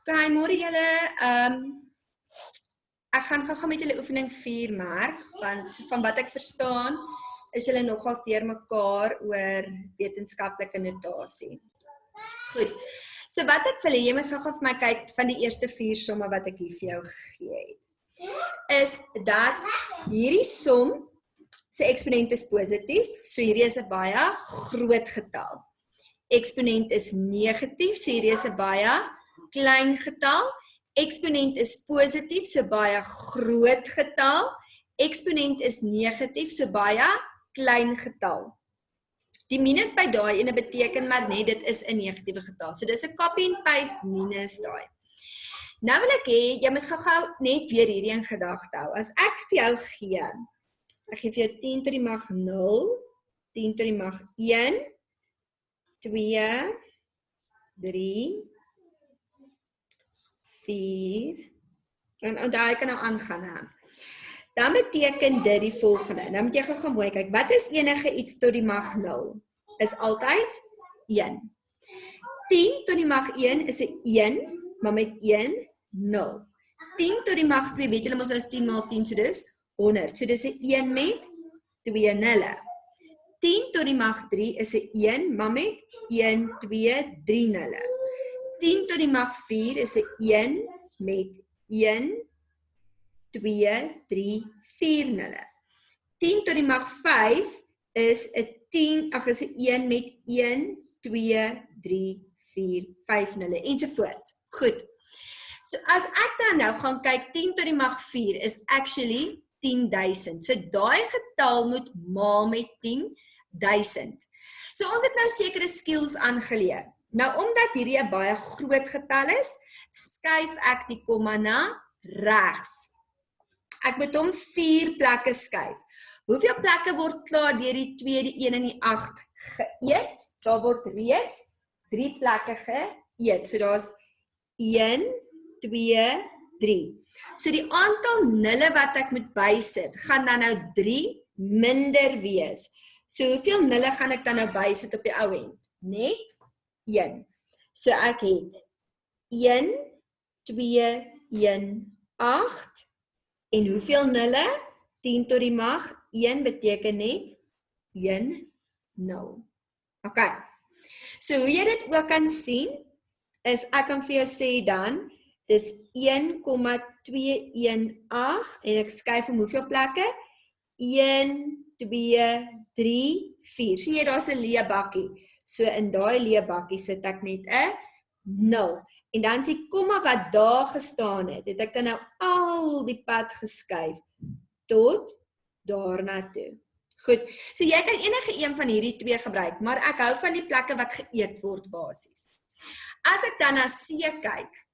Okay, môre julle, ek gaan gou met julle oefening 4 merk, want van wat ek verstaan, is julle nogals deur mekaar oor wetenskaplike notasie. Goed, so wat ek wil hê, jy moet gou vir my kyk van die eerste 4 somme wat ek hier vir jou gegee het. Is dat hierdie som se eksponent is positief, so hierdie is 'n baie groot getal. Eksponent is negatief, so hierdie is 'n baie klein getal. Eksponent is positief, so baie groot getal. Eksponent is negatief, so baie klein getal. Die minus by daai ene beteken maar net dit is 'n negatiewe getal. So dis 'n copy and paste minus daai. Nou wil ek hê jy moet gou-gou net weer hierdie in gedagte hou. As ek vir jou gee, ek gee vir jou 10 tot die mag 0, 10 tot die mag 1, 2, 3, 4, en onthou ek kan nou aangaan, hè. Dan beteken dit die volgende. Nou moet jy gou mooi kyk. Wat is enige iets tot die mag 0? Is altyd 1. 10 tot die mag 1 is 'n 1, maar met 1, 0. 10 tot die mag 2, weet julle mos is 10 maal 10, so dis 100. So dis 'n 1 met 2 nulle. 10 tot die mag 3 is 'n 1, maar met 1, 2, 3 nulle. 10 tot die mag 4 is 'n 1 met 1, 2, 3, 4 nulle. 10 tot die mag 5 is 'n 1 met 1, 2, 3, 4, 5 nulle, ensovoorts. Goed. So as ek dan nou gaan kyk, 10 tot die mag 4 is actually 10.000. So daai getal moet maal met 10.000. So ons het nou sekere skills aangeleer. Nou omdat hierdie 'n baie groot getal is, skuif ek die komma na regs. Ek moet hom 4 plekke skuif. Hoeveel plekke word klaar deur die 2, die 1 en die 8 geëet? Daar word reeds 3 plekke geëet. So daar's 1, 2, 3. So die aantal nulle wat ek moet bysit, gaan dan nou 3 minder wees. So hoeveel nulle gaan ek dan nou bysit op die ou end? Net 1. So ek het 1, 2, 1, 8. En hoeveel nulle? 10 tot die mag 1 beteken net 1, 0. Ok. So hoe jy dit ook kan sien, is ek kan vir jou sê dan, dis 1,218 en ek skuif om hoeveel plekke? 1, 2, 3, 4. Sien jy, daar's 'n leë bakkie. So in daai leë bakkie sit ek net 'n 0. En dan is die komma wat daar gestaan het ek dan nou al die pad geskuif tot daarna toe. Goed, so jy kan enige een van hierdie 2 gebruik, maar ek hou van die plekke wat geëet word basies. As ek dan na C kyk,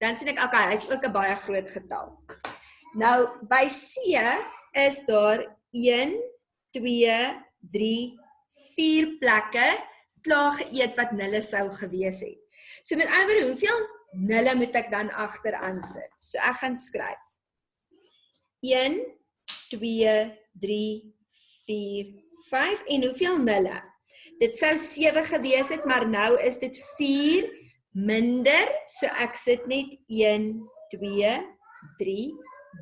dan sien ek, okay, hy is ook 'n baie groot getal. Nou, by C is daar 1, 2, 3, 4 plekke klaar geëet wat nulle sou gewees het. So met ander woorde, hoeveel nulle moet ek dan agteraan sit? So ek gaan skryf 1, 2, 3, 4, 5 en hoeveel nulle? Dit sou 7 gewees het, maar nou is dit 4 minder, so ek sit net 1, 2, 3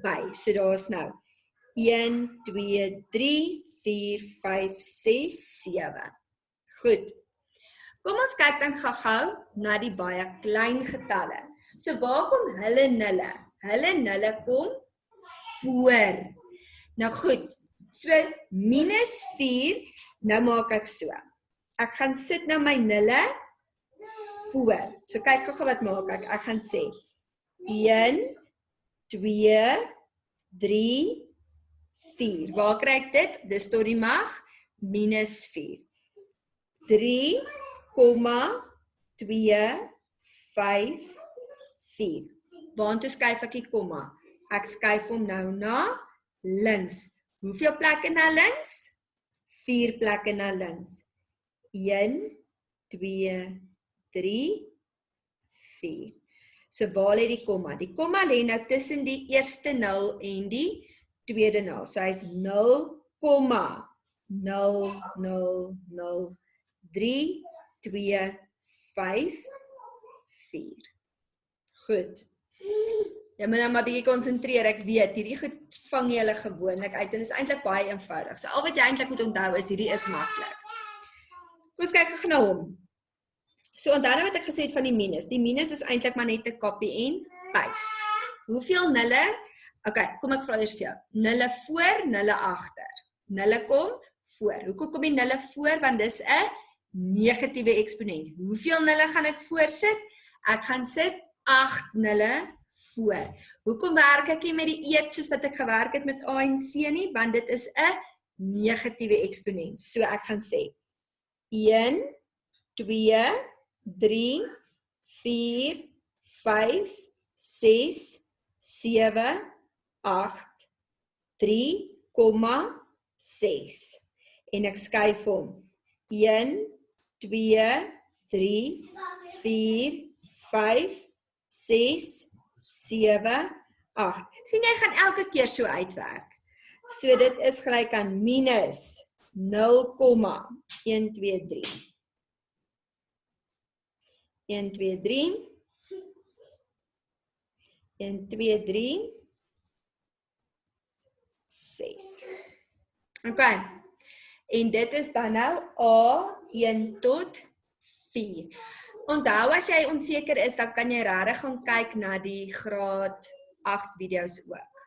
by. So daar's nou 1, 2, 3, 4, 5, 6, 7. Goed. Kom ons kyk dan gou-gou na die baie klein getalle. So waar kom hulle nulle? Hulle nulle kom voor. Nou goed, so minus 4, nou maak ek so. Ek gaan sit nou my nulle voor. So kyk gou wat maak ek. Ek gaan sê 1, 2, 3, 4. Waar kry ek dit? Dis tot die mag minus 4. 3, 2, 5, 4. Waartoe skuif ek die komma? Ek skuif hom nou na links. Hoeveel plekke na links? 4 plekke na links. 1, 2, 3, 4. So waar lê die komma? Die komma lê nou tussen die eerste 0 en die tweede 0. So hy's 0, 0, 0, 0, 3, 2, 5, 4. Goed. Jy moet nou maar bietjie konsentreer, ek weet, hierdie goed vang julle gewoonlik uit en is eintlik baie eenvoudig. So al wat jy eintlik moet onthou is, hierdie is maklik. Kom ons kyk gou na hom. So onthou wat ek gesê het van die minus. Die minus is eintlik maar net 'n copy en paste. Hoeveel nulle? Okay, kom ek vra eers vir jou. Nulle voor, nulle agter. Nulle kom voor. Hoekom kom die nulle voor? Want dis 'n negatiewe eksponent. Hoeveel nulle gaan ek voorsit? Ek gaan sit 8 nulle voor. Hoekom werk ek nie met die eet soos wat ek gewerk het met A en C nie? Want dit is 'n negatiewe eksponent. So ek gaan sê 1, 2, 3, 4, 5, 6, 7, 8, 3,6. En ek skuif hom. 1, 2, 3, 4, 5, 6, 7, 8. Sien jy gaan elke keer so uitwerk. So dit is gelyk aan minus 0,123. 1, 2, 3. 1, 2, 3. 6. Okay. En dit is dan nou A1 tot 4. Onthou as jy onseker is, dan kan jy regtig gaan kyk na die graad 8 video's ook.